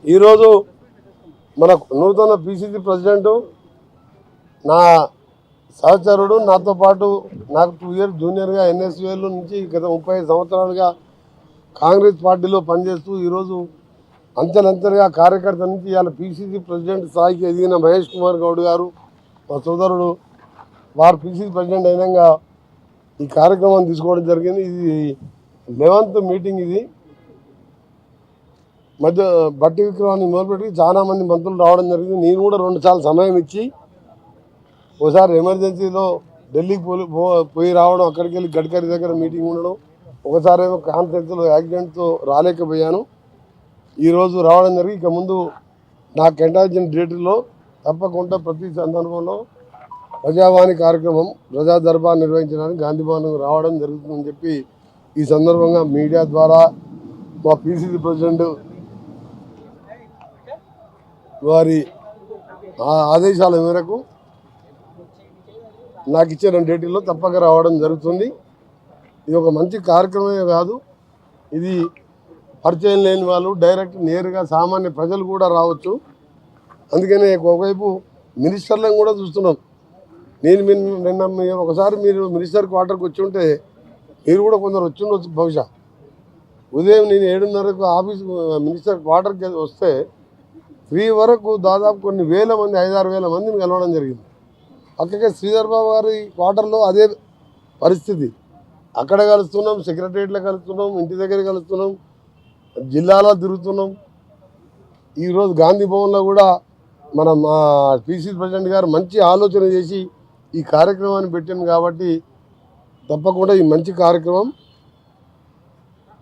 ఈరోజు మన నూతన పిసిసి ప్రెసిడెంట్ నా సహచరుడు, నాతో పాటు నాకు 2 ఇయర్స్ జూనియర్గా ఎన్ఎస్యూఎల్ నుంచి గత 35 సంవత్సరాలుగా కాంగ్రెస్ పార్టీలో పనిచేస్తూ ఈరోజు అంచెలంచెలుగా కార్యకర్త నుంచి ఇవాళ పిసిసి ప్రెసిడెంట్ స్థాయికి ఎదిగిన మహేష్ కుమార్ గౌడ్ గారు మా సోదరుడు వారు పిసిసి ప్రెసిడెంట్ అయినాక ఈ కార్యక్రమం తీసుకోవడం జరిగింది. ఇది 11th మీటింగ్. ఇది మధ్య బట్టి విక్రమాన్ని మొదలుపెట్టి చాలామంది మంత్రులు రావడం జరిగింది. నేను కూడా 2 సార్లు సమయం ఇచ్చి ఒకసారి ఎమర్జెన్సీలో ఢిల్లీకి పోయి రావడం, అక్కడికి వెళ్ళి గడ్కరీ దగ్గర మీటింగ్ ఉండడం, ఒకసారి ఏమో కాన్ఫరెన్స్లో యాక్సిడెంట్తో రాలేకపోయాను. ఈరోజు రావడం జరిగి ఇక ముందు నాకు కేటాయించిన డేట్లో తప్పకుండా ప్రతి సందర్భంలో ప్రజావాణి కార్యక్రమం, ప్రజా దర్బార్ నిర్వహించడానికి గాంధీ భవన్కు రావడం జరుగుతుందని చెప్పి ఈ సందర్భంగా మీడియా ద్వారా మా పిసిసి ప్రెసిడెంట్ వారి ఆదేశాల మేరకు నాకు ఇచ్చిన డేట్లో తప్పక రావడం జరుగుతుంది. ఇది ఒక మంచి కార్యక్రమమే కాదు, ఇది పరిచయం లేని వాళ్ళు డైరెక్ట్ నేరుగా సామాన్య ప్రజలు కూడా రావచ్చు. అందుకనే ఒకవైపు మినిస్టర్లను కూడా చూస్తున్నాం. నిన్న ఒకసారి మీరు మినిస్టర్ క్వార్టర్కి వచ్చి ఉంటే మీరు కూడా కొందరు వచ్చి ఉండొచ్చు. బహుశా ఉదయం నేను 7:30కు ఆఫీస్ మినిస్టర్ క్వార్టర్కి వస్తే 3 వరకు దాదాపు కొన్ని వేల మంది, 5-6 వేల మందిని కలవడం జరిగింది. పక్కకే శ్రీధర్ బాబు గారి క్వార్టర్లో అదే పరిస్థితి. అక్కడ కలుస్తున్నాం, సెక్రటరియట్లో కలుస్తున్నాం, ఇంటి దగ్గర కలుస్తున్నాం, జిల్లాలో తిరుగుతున్నాం. ఈరోజు గాంధీ భవన్లో కూడా మన పిసిసి ప్రెసిడెంట్ గారు మంచి ఆలోచన చేసి ఈ కార్యక్రమాన్ని పెట్టాను కాబట్టి తప్పకుండా ఈ మంచి కార్యక్రమం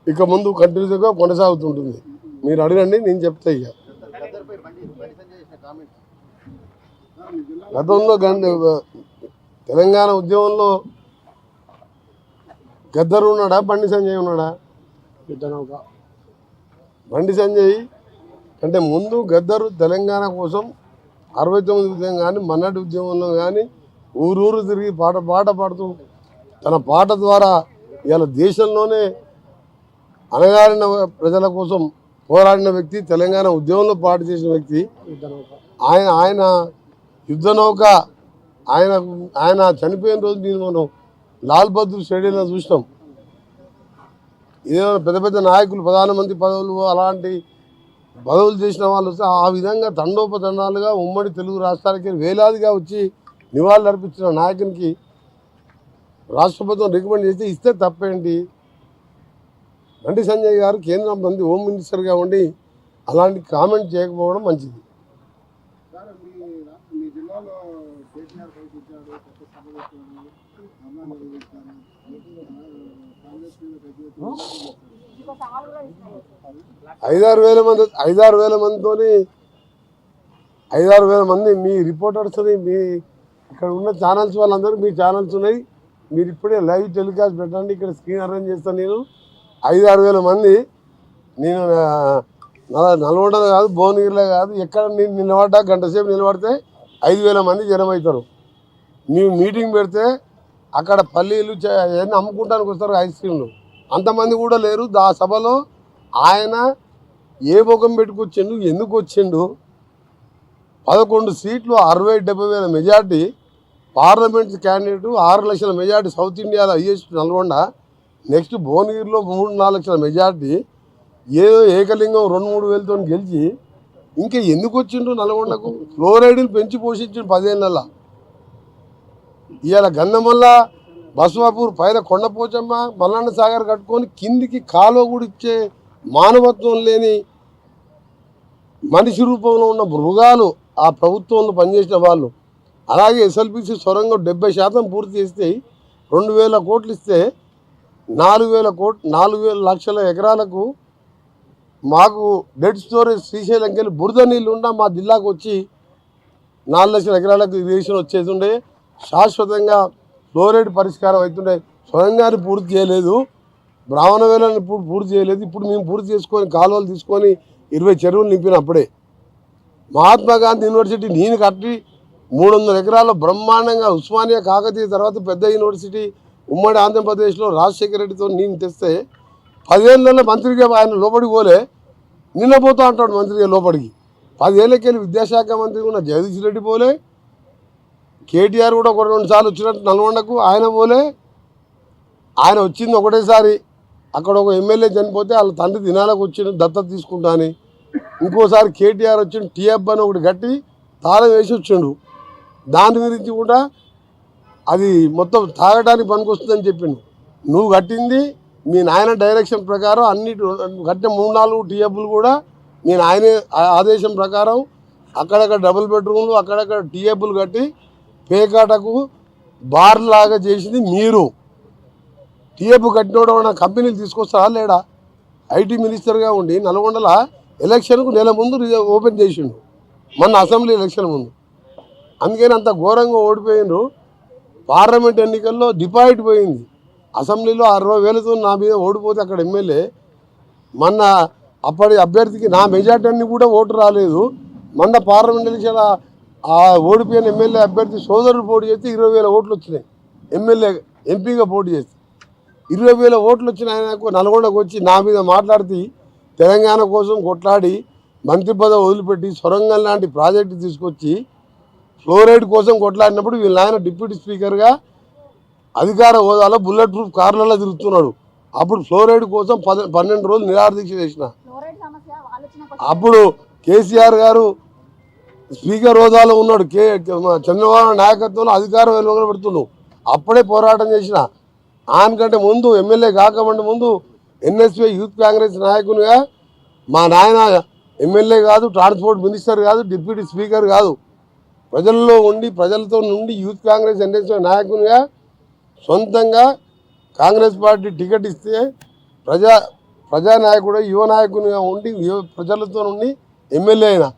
ఇక ముందు కంటిన్యూస్గా కొనసాగుతుంటుంది. మీరు అడగండి, నేను చెప్తా. ఇక గతంలో తెలంగాణ ఉద్యమంలో గద్దరు ఉన్నాడా, బండి సంజయ్ ఉన్నాడా? బండి సంజయ్ అంటే ముందు గద్దరు తెలంగాణ కోసం 69 ఉద్యమం కానీ, మన్నటి ఉద్యమంలో కానీ ఊరూరు తిరిగి పాట పాడుతూ తన పాట ద్వారా ఇవాళ దేశంలోనే అణగారిన ప్రజల కోసం పోరాడిన వ్యక్తి, తెలంగాణ ఉద్యమంలో పాట చేసిన వ్యక్తి. ఆయన యుద్ధ నౌక ఆయన చనిపోయిన రోజు నేను మనం లాల్ బహదూర్ స్టేడియంలో చూసినాం. ఏదైనా పెద్ద పెద్ద నాయకులు, ప్రధానమంత్రి పదవులు, అలాంటి పదవులు చేసిన వాళ్ళు వస్తే ఆ విధంగా తండోపతండాలుగా ఉమ్మడి తెలుగు రాష్ట్రాలకి వేలాదిగా వచ్చి నివాళులు అర్పించిన నాయకునికి రాష్ట్ర ప్రభుత్వం రికమెండ్ చేస్తే ఇస్తే తప్పేంటి? బండి సంజయ్ గారు కేంద్ర మంత్రి, హోమ్ మినిస్టర్గా ఉండి అలాంటి కామెంట్ చేయకపోవడం మంచిది. ఐదారు వేల మంది మీ రిపోర్టర్స్, మీ ఇక్కడ ఉన్న ఛానల్స్ వాళ్ళందరూ మీ ఛానల్స్ ఉన్నాయి. మీరు ఇప్పుడే లైవ్ టెలికాస్ట్ పెట్టండి, ఇక్కడ స్క్రీన్ అరేంజ్ చేస్తాను. నేను 5-6 వేల మంది, నేను నల్గొండలో కాదు, భువనగిరిలో కాదు, ఎక్కడ నేను నిలబడ్డా గంట సేపు నిలబడితే 5,000 మంది జనం అవుతారు. మేము మీటింగ్ పెడితే అక్కడ పల్లీలు అవన్నీ అమ్ముకుంటానికి వస్తారు, ఐస్ క్రీమ్లు. అంతమంది కూడా లేరు. ఆ సభలో ఆయన ఏ ముఖం పెట్టుకొచ్చిండు, ఎందుకు వచ్చిండు? 11 సీట్లు, 60-70 వేల మెజార్టీ, పార్లమెంట్ క్యాండిడేట్, 6 లక్షల మెజార్టీ, సౌత్ ఇండియాలో హైయెస్ట్ నల్గొండ, నెక్స్ట్ భువనగిరిలో 3-4 లక్షల మెజార్టీ, ఏదో ఏకలింగం 2-3 వేలతో గెలిచి ఇంకా ఎందుకు వచ్చిండ్రు నల్గొండకు? ఫ్లోరైడ్ని పెంచి పోషించిండు 10 ఏళ్ళ. ఇవాళ గంధమల్ల, బస్వాపూర్ పైన కొండపోచమ్మ, మల్లన్న సాగర్ కట్టుకొని కిందికి కాలువ కూడా ఇచ్చే మానవత్వం లేని మనిషి రూపంలో ఉన్న మృగాలు ఆ ప్రభుత్వంలో పనిచేసిన వాళ్ళు. అలాగే ఎస్ఎల్బిసి సొరంగం 70% పూర్తి చేస్తే 2,000 కోట్లు ఇస్తే 4,000 లక్షల ఎకరాలకు మాకు డెడ్ స్టోరేజ్ శ్రీశైలంకి వెళ్ళి బురద నీళ్ళు ఉండా మా జిల్లాకు వచ్చి 4 లక్షల ఎకరాలకు ఇరిగేషన్ వచ్చేది ఉండే. శాశ్వతంగా ఫ్లోరైడ్ పరిష్కారం అవుతుండే. స్వయంగాన్ని పూర్తి చేయలేదు, బ్రాహ్మణ వేళని పూర్తి చేయలేదు. ఇప్పుడు మేము పూర్తి చేసుకొని కాలువలు తీసుకొని 20 చెరువులు నింపినప్పుడే మహాత్మా గాంధీ యూనివర్సిటీ నేను కట్టి 300 ఎకరాల్లో బ్రహ్మాండంగా ఉస్మానియా, కాకతీయ తర్వాత పెద్ద యూనివర్సిటీ ఉమ్మడి ఆంధ్రప్రదేశ్లో రాజశేఖర రెడ్డితో నేను తెస్తే 10 ఏళ్ళలో మంత్రిగా ఆయన లోపలికి పోలే. నిన్న పోతా అంటాడు మంత్రిగా లోపలికి. 10 ఏళ్ళకెళ్ళి విద్యాశాఖ మంత్రి ఉన్న జగదీష్ రెడ్డి పోలే, కేటీఆర్ కూడా ఒక 2 సార్లు వచ్చినట్టు నల్గొండకు ఆయన పోలే. ఆయన వచ్చింది ఒకటేసారి, అక్కడ ఒక ఎమ్మెల్యే చనిపోతే వాళ్ళ తండ్రి దినాలకు వచ్చిండు దత్తత తీసుకుంటా అని. ఇంకోసారి కేటీఆర్ వచ్చిండు టీఎఫ్ అని ఒకటి కట్టి తాళం వేసి వచ్చిండు. దాని గురించి కూడా అది మొత్తం తాగడానికి పనికొస్తుందని చెప్పిండు. నువ్వు కట్టింది మీ నాయన డైరెక్షన్ ప్రకారం అన్నిటి కట్టిన 3-4 టీఎఫ్లు కూడా మీ నాయన ఆదేశం ప్రకారం అక్కడక్కడ డబుల్ బెడ్రూమ్లు అక్కడక్కడ టీఎఫ్లు కట్టి పేకాటకు బార్ లాగా చేసింది మీరు. టీఎఫ్ కట్టినోడు కంపెనీలు తీసుకొస్తారా లేడా? ఐటీ మినిస్టర్గా ఉండి నల్గొండల ఎలక్షన్కు నెల ముందు ఓపెన్ చేసిండు, మొన్న అసెంబ్లీ ఎలక్షన్ ముందు. అందుకని అంత ఘోరంగా ఓడిపోయిండ్రు. పార్లమెంట్ ఎన్నికల్లో డిపాజిట్ పోయింది. అసెంబ్లీలో 60,000తో నా మీద ఓడిపోతే అక్కడ ఎమ్మెల్యే, మొన్న అప్పటి అభ్యర్థికి నా మెజార్టీ కూడా ఓటు రాలేదు. మొన్న పార్లమెంట్ ఎలక్షన్ ఆ ఓడిపోయిన ఎమ్మెల్యే అభ్యర్థి సోదరుడు పోటీ చేస్తే 20,000 ఓట్లు వచ్చినాయి. ఎమ్మెల్యే ఎంపీగా పోటీ చేస్తే 20,000 ఓట్లు వచ్చిన ఆయనకు నల్గొండకు వచ్చి నా మీద మాట్లాడితే తెలంగాణ కోసం కొట్లాడి మంత్రి పదవి వదిలిపెట్టి సొరంగం లాంటి ప్రాజెక్టు తీసుకొచ్చి ఫ్లోరైడ్ కోసం కొట్లాడినప్పుడు వీళ్ళ ఆయన డిప్యూటీ స్పీకర్గా అధికార హోదాలో బుల్లెట్ ప్రూఫ్ కార్లలో తిరుగుతున్నాడు. అప్పుడు ఫ్లోరైడ్ కోసం 12 రోజులు నిరాదీక్ష చేసిన. అప్పుడు కేసీఆర్ గారు స్పీకర్ హోదాలో ఉన్నాడు, చంద్రబాబు నాయకత్వంలో అధికారం వెలువబడుతున్నాడు. అప్పుడే పోరాటం చేసిన. ఆయనకంటే ముందు ఎమ్మెల్యే కాకమంటే ముందు ఎన్ఎస్పీ యూత్ కాంగ్రెస్ నాయకునిగా మా నాయన ఎమ్మెల్యే కాదు, ట్రాన్స్పోర్ట్ మినిస్టర్ కాదు, డిప్యూటీ స్పీకర్ కాదు, ప్రజల్లో ఉండి ప్రజలతో నుండి యూత్ కాంగ్రెస్ ఎన్ఎస్పీ నాయకునిగా సొంతంగా కాంగ్రెస్ పార్టీ టికెట్ ఇస్తే ప్రజానాయకుడు యువ నాయకునిగా ఉండి ప్రజలతో నుండి ఎమ్మెల్యే అయినా.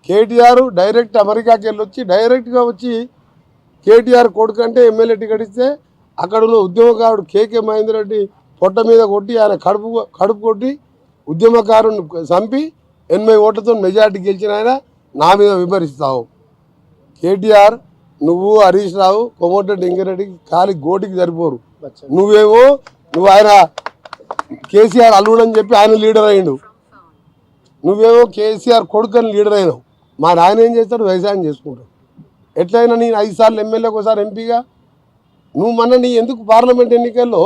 కేటీఆర్ డైరెక్ట్ అమెరికాకి వెళ్ళొచ్చి డైరెక్ట్గా వచ్చి కేటీఆర్ కొడుకు అంటే ఎమ్మెల్యే టికెట్ ఇస్తే అక్కడ ఉన్న ఉద్యమకారుడు కేకే మహేందర్ రెడ్డి పొట్ట మీద కొట్టి ఆయన కడుపు కొట్టి ఉద్యమకారుని చంపి 80 ఓట్లతో మెజార్టీ గెలిచిన ఆయన నా మీద విమర్శిస్తావు. కేటీఆర్ నువ్వు హరీష్ రావు కోమటిరెడ్డి వెంకరెడ్డికి కాలి గోటికి సరిపోరు. నువ్వు ఆయన కేసీఆర్ అల్లుడని చెప్పి ఆయన లీడర్ అయ్యిండు. నువ్వేమో కేసీఆర్ కొడుకని లీడర్ అయినావు. మా నాయన ఏం చేస్తాడు? వ్యవసాయం చేసుకుంటాడు. ఎట్లయినా నేను 5 సార్లు ఎమ్మెల్యేకి ఒకసారి ఎంపీగా. నువ్వు మొన్న నీ ఎందుకు పార్లమెంట్ ఎన్నికల్లో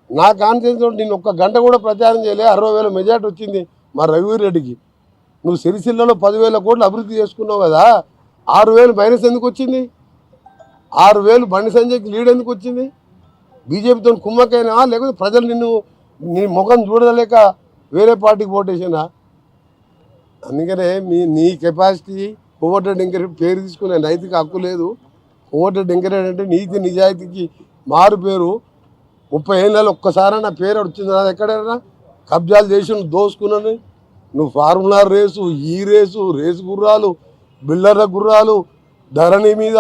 నా కాన్ఫిడెన్స్ నేను 1 గంట కూడా ప్రచారం చేయలే. 60,000 మెజార్టీ వచ్చింది మా రఘువీర్ రెడ్డికి. నువ్వు సిరిసిల్లలో 10,000 కోట్లు అభివృద్ధి చేసుకున్నావు కదా, 6,000 మైనస్ ఎందుకు వచ్చింది? 6,000 బండి సంజయ్కి లీడ్ ఎందుకు వచ్చింది? బీజేపీతో కుమ్మకైనా లేకపోతే ప్రజలు నీ ముఖం చూడలేక వేరే పార్టీకి ఓటేసినా? అందుకనే నీ కెపాసిటీ కోమటిరెడ్డి వెంకరెడ్డి పేరు తీసుకునే నైతిక హక్కు లేదు. కోమటిరెడ్డి వెంకరెడ్డి అంటే నీతి నిజాయితీకి మారు పేరు. 30 ఏళ్ళలో ఒక్కసారి నా పేరు వచ్చింది. నాది ఎక్కడైనా కబ్జాలు చేసి నువ్వు దోసుకున్నాను. నువ్వు ఫార్ములా రేసు, ఈ రేసు గుర్రాలు, బిల్డర్ల గుర్రాలు, ధరణి మీద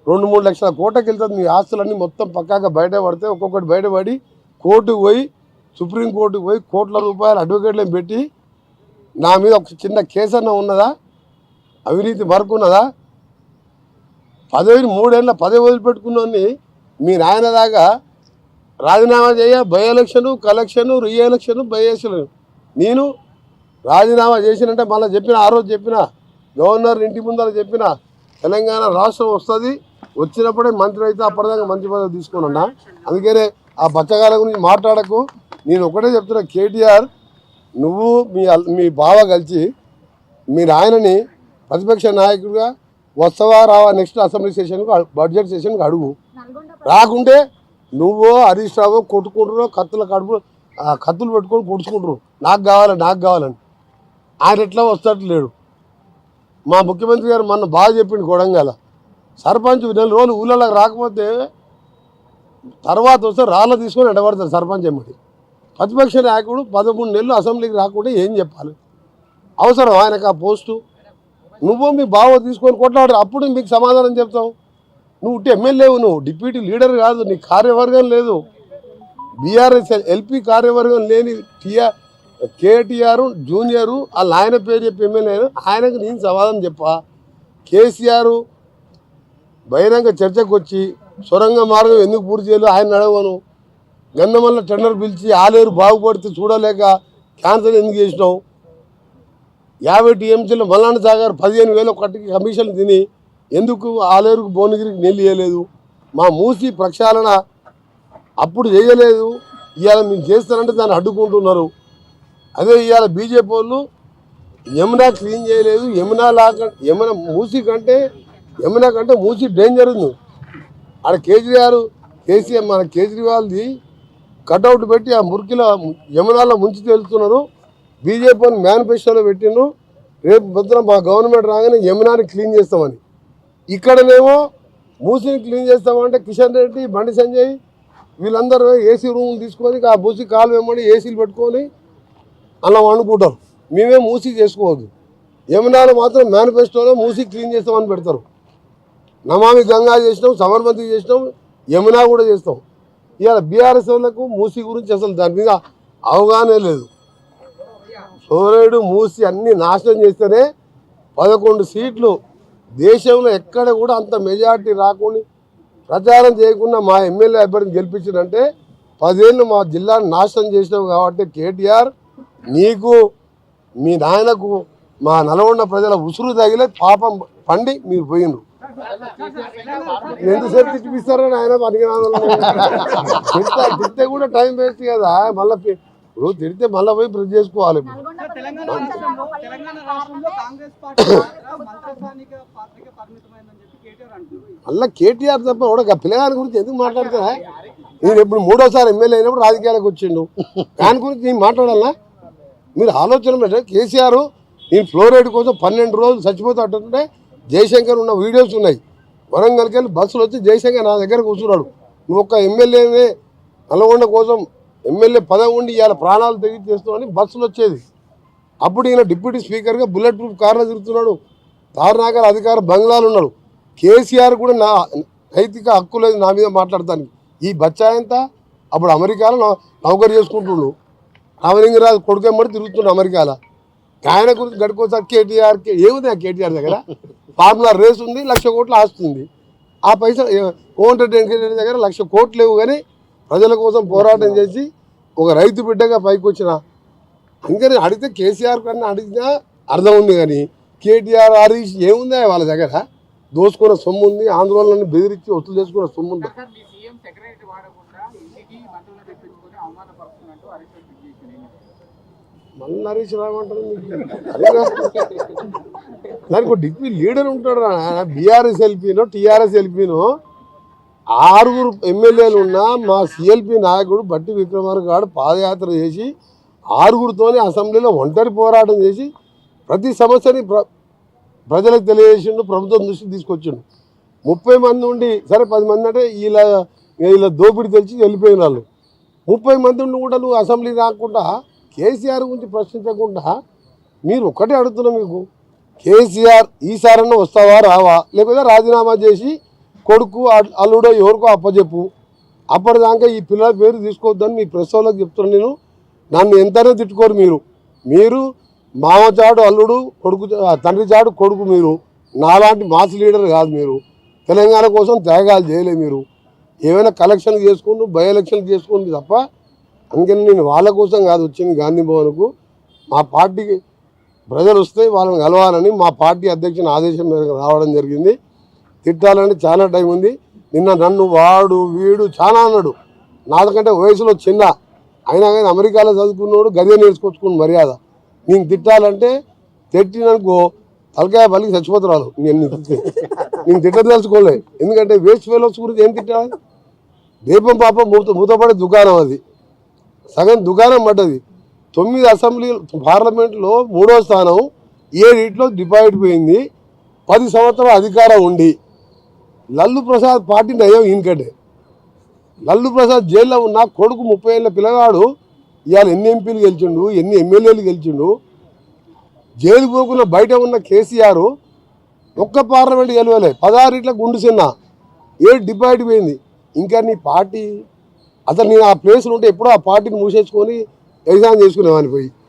2-3 లక్షల కోట్లకి వెళ్తుంది. నీ ఆస్తులన్నీ మొత్తం పక్కాగా బయటపడితే ఒక్కొక్కటి బయటపడి కోర్టుకు పోయి సుప్రీంకోర్టుకు పోయి కోట్ల రూపాయలు అడ్వకేట్లను పెట్టి నా మీద ఒక చిన్న కేసు అన్న ఉన్నదా? అవినీతి మరకున్నదా? 3 ఏళ్ళ పదవి వదిలిపెట్టుకున్నాన్ని మీ నాయన దాకా రాజీనామా చేయ by election, collection, re election, by election. నేను రాజీనామా చేసినంటే మళ్ళీ చెప్పిన, ఆ రోజు చెప్పిన, గవర్నర్ ఇంటి ముందర చెప్పిన, తెలంగాణ రాష్ట్రం వస్తుంది, వచ్చినప్పుడే మంత్రి అయితే అప్పటిదాకా మంత్రి పదవి తీసుకున్నా. అందుకనే ఆ బచ్చగాల గురించి మాట్లాడకు. నేను ఒకటే చెప్తున్నా, కేటీఆర్ నువ్వు మీ బావ కలిసి మీ నాయనని ప్రతిపక్ష నాయకుడిగా వస్తావా రావా నెక్స్ట్ అసెంబ్లీ సెషన్కు బడ్జెట్ సెషన్కి అడుగు. రాకుంటే నువ్వు హరీష్ రావు కొట్టుకుంటున్నావు, కత్తులు పెట్టుకొని పొడుచుకుంటున్నావు, నాకు కావాలని. ఆయన ఎట్లా వస్తాడు లేడు. మా ముఖ్యమంత్రి గారు మొన్న బాగా చెప్పిండు, కొడంగల్ సర్పంచ్ 4 రోజులు ఊళ్ళలోకి రాకపోతే తర్వాత వస్తే రాళ్ళ తీసుకొని ఎడబడతారు సర్పంచ్ ఎమ్మటి. ప్రతిపక్ష నాయకుడు 13 నెలలు అసెంబ్లీకి రాకుండా ఏం చెప్పాలి? అవసరం ఆయనకు ఆ పోస్టు? నువ్వు మీ బావ తీసుకొని కొట్లాడు, అప్పుడు మీకు సమాధానం చెప్తావు. నువ్వు ఎమ్మెల్యేవు, నువ్వు డిప్యూటీ లీడర్ కాదు, నీ కార్యవర్గం లేదు. బీఆర్ఎస్ ఎల్పీ కార్యవర్గం లేని కేటీఆర్ జూనియరు వాళ్ళ ఆయన పేరు చెప్పి ఎమ్మెల్యే, ఆయనకు నేను సమాధానం చెప్పా. కేసీఆర్ బహిరంగ చర్చకు వచ్చి సొరంగ మార్గం ఎందుకు పూర్తి చేయలేదు ఆయన అడగను. గన్నమల్ల టెండర్ పిలిచి ఆలేరు బాగుపడితే చూడలేక క్యాన్సర్ ఎందుకు చేసినావు? 50 టీఎంసీలో మల్లాండ సాగర్ 15,000 కట్టికి కమిషన్ తిని ఎందుకు ఆలేరుకు భువనగిరికి నీళ్ళు ఇవ్వలేదు? మా మూసి ప్రక్షాళన అప్పుడు చేయలేదు, ఇవాళ మీరు చేస్తారంటే దాన్ని అడ్డుకుంటున్నారు. అదే ఇవాళ బీజేపీ వాళ్ళు యమునా క్లీన్ చేయలేదు, యమునా మూసి కంటే యమునా కంటే మూసి డేంజర్ ఉంది. ఆడ కేసీఆర్ మన కేజ్రీవాల్ది కట్అవుట్ పెట్టి ఆ మురికిలో యమునాలో ముంచి తెలుస్తున్నారు. బీజేపీ మేనిఫెస్టోలో పెట్టిండ్రు, రేపు పొద్దున మా గవర్నమెంట్ రాగానే యమునాని క్లీన్ చేస్తామని. ఇక్కడనేమో మూసిని క్లీన్ చేస్తామంటే కిషన్ రెడ్డి, బండి సంజయ్ వీళ్ళందరూ ఏసీ రూమ్ తీసుకొని ఆ మూసి కాలు వెంబడి ఏసీలు పెట్టుకొని అలా వండుకుంటారు. మేమే మూసి చేసుకోవద్దు. యమునాలో మాత్రం మేనిఫెస్టోలో మూసి క్లీన్ చేస్తామని పెడతారు. నమామి గంగా చేసినాం, సబర్మతి చేసినాం, యమునా కూడా చేస్తాం. ఇవాళ బీఆర్ఎస్ వాళ్ళకు మూసి గురించి అసలు దాని మీద అవగాహన లేదు. సోరేడు మూసి అన్ని నాశనం చేస్తేనే 11 సీట్లు దేశంలో ఎక్కడ కూడా అంత మెజార్టీ రాకుండా ప్రచారం చేయకుండా మా ఎమ్మెల్యే అభ్యర్థిని గెలిపించారంటే 10 ఏళ్ళు మా జిల్లాను నాశనం చేసినావు. కాబట్టి కేటీఆర్ నీకు మీ నాయనకు మా నల్గొండ ప్రజల ఉసురు తగిలే పాపం పండి మీరు పోయినరు. ఎంతసేపు తిప్పిస్తారని ఆయన తిడితే కూడా టైం వేస్ట్ కదా. మళ్ళీ ఇప్పుడు తిడితే మళ్ళీ పోయి ప్రెస్ చేసుకోవాలి. మళ్ళీ కేటీఆర్ తప్ప కూడా పిల్లగాని గురించి ఎందుకు మాట్లాడతారా? నేను ఇప్పుడు 3వ సారి ఎమ్మెల్యే అయినప్పుడు రాజకీయాలకు వచ్చిండు, దాని గురించి నేను మాట్లాడాలా? మీరు ఆలోచన పెట్టే కేసీఆర్ నేను ఫ్లోరైడ్ కోసం 12 రోజులు చచ్చిపోతే అంటుంటే జయశంకర్ ఉన్న వీడియోస్ ఉన్నాయి. వరంగల్కి వెళ్ళి బస్సులు వచ్చి జయశంకర్ నా దగ్గర కూర్చున్నాడు. నువ్వు ఒక్క ఎమ్మెల్యేనే నల్గొండ కోసం ఎమ్మెల్యే పదవి ఉండి ఇవాళ ప్రాణాలు తెగి చేస్తున్నామని బస్సులు వచ్చేది. అప్పుడు ఈయన డిప్యూటీ స్పీకర్గా బుల్లెట్ ప్రూఫ్ కార్లో తిరుగుతున్నాడు. తారనాకర్ అధికార బంగ్లాలు ఉన్నాడు. కేసీఆర్ కూడా నా నైతిక హక్కు లేదు నా మీద మాట్లాడతాను. ఈ బచ్చాయంతా అప్పుడు అమెరికాలో నౌకరు చేసుకుంటుండు. రామలింగరాజు కొడుకెమ్మడి తిరుగుతుండు అమెరికాలో. ఆయన గురించి గడుకోసారి కేటీఆర్ ఏముంది ఆ కేటీఆర్ దగ్గర? ఫార్ములా రేస్ ఉంది, 1,00,000 కోట్లు ఆస్తుంది. ఆ పైసలు కోమటిరెడ్డి వెంకటరెడ్డి దగ్గర 1,00,000 కోట్లు లేవు. కానీ ప్రజల కోసం పోరాటం చేసి ఒక రైతు బిడ్డగా పైకి వచ్చిన అందుకని అడిగితే కేసీఆర్ కన్నా అడిగినా అర్థం ఉంది. కానీ కేటీఆర్ హరీష్ ఏముంది వాళ్ళ దగ్గర? దోసుకున్న సొమ్ము ఉంది, ఆందోళనని బెదిరించి వసూలు చేసుకున్న సొమ్ము ఉంది. మళ్ళీ హరీష్ రామంటారు దానికి ఒక డిప్యూటీ లీడర్ ఉంటాడు. బీఆర్ఎస్ ఎల్పీనో టీఆర్ఎస్ ఎల్పీనో 6 ఎమ్మెల్యేలు ఉన్నా మా సిఎల్పి నాయకుడు బట్టి విక్రమార్క గారు పాదయాత్ర చేసి 6తోనే అసెంబ్లీలో ఒంటరి పోరాటం చేసి ప్రతి సమస్యని ప్రజలకు తెలియజేసిండు, ప్రభుత్వం దృష్టికి తీసుకొచ్చిండు. 30 మంది ఉండి సరే 10 మంది అంటే వీళ్ళ దోపిడీ తెలిసి వెళ్ళిపోయిన వాళ్ళు. 30 మంది ఉండి కూడా నువ్వు అసెంబ్లీ రాకుండా కేసీఆర్ గురించి ప్రశ్నించకుండా మీరు ఒక్కటే అడుగుతున్నాం. మీకు కేసీఆర్ ఈసారన్నా వస్తావా రావా, లేకపోతే రాజీనామా చేసి కొడుకు అల్లుడో ఎవరికో అప్పచెప్పు. అప్పటిదాకా ఈ పిల్లల పేరు తీసుకోవద్దని మీ ప్రెస్ వాళ్ళకి చెప్తున్నాను. నేను నన్ను ఎంతైనా తిట్టుకోరు. మీరు మామ చాడు అల్లుడు, కొడుకు తండ్రి చాడు కొడుకు. మీరు నాలాంటి మాస్ లీడర్ కాదు. మీరు తెలంగాణ కోసం త్యాగాలు చేయలే. మీరు ఏమైనా కలెక్షన్ చేసుకుంటూ బై ఎలక్షన్ చేసుకుంది తప్ప. అందుకని నేను వాళ్ళ కోసం కాదు వచ్చింది గాంధీ భవన్కు. మా పార్టీకి ప్రజలు వస్తే వాళ్ళని కలవాలని మా పార్టీ అధ్యక్షుని ఆదేశం మేరకు రావడం జరిగింది. తిట్టాలంటే చాలా టైం ఉంది. నిన్న నన్ను వాడు వీడు చాలా అన్నాడు. నాకంటే వయసులో చిన్న అయినా కానీ అమెరికాలో చదువుకున్నాడు, గదే నేర్చుకొచ్చుకుని మర్యాద. నేను తిట్టాలంటే తిట్టిననుకో తలకాయ పలికి చచ్చిపోతున్నారు. నేను తిట్టదలుచుకోలే. ఎందుకంటే వేస్ట్ ఫెలోస్ గురించి ఏం తిట్టాలి? దీపం పాపం మూతపడే దుకాణం అది. సగం దుకాణం పడ్డది. 9 అసెంబ్లీ పార్లమెంట్లో 3వ స్థానం 7 డిపాజిట్ పోయింది. 10 సంవత్సరాల అధికారం ఉండి లల్లు ప్రసాద్ పార్టీ నయం ఈయనకంటే. లల్లు ప్రసాద్ జైల్లో ఉన్న కొడుకు 30 ఏళ్ళ పిల్లగాడు ఇవాళ ఎన్ని ఎంపీలు గెలిచిండు, ఎన్ని ఎమ్మెల్యేలు గెలిచిండు. జైలు పోకుండా బయట ఉన్న కేసీఆర్ ఒక్క పార్లమెంట్ గెలవలే. 16 గుండు చిన్న 7 డిపాజిట్ పోయింది. ఇంకా నీ పార్టీ అసలు నేను ఆ ప్లేస్లో ఉంటే ఎప్పుడో ఆ పార్టీని మూసేసుకొని ఎగ్జామ్ చేసుకునేవాడిని పోయి.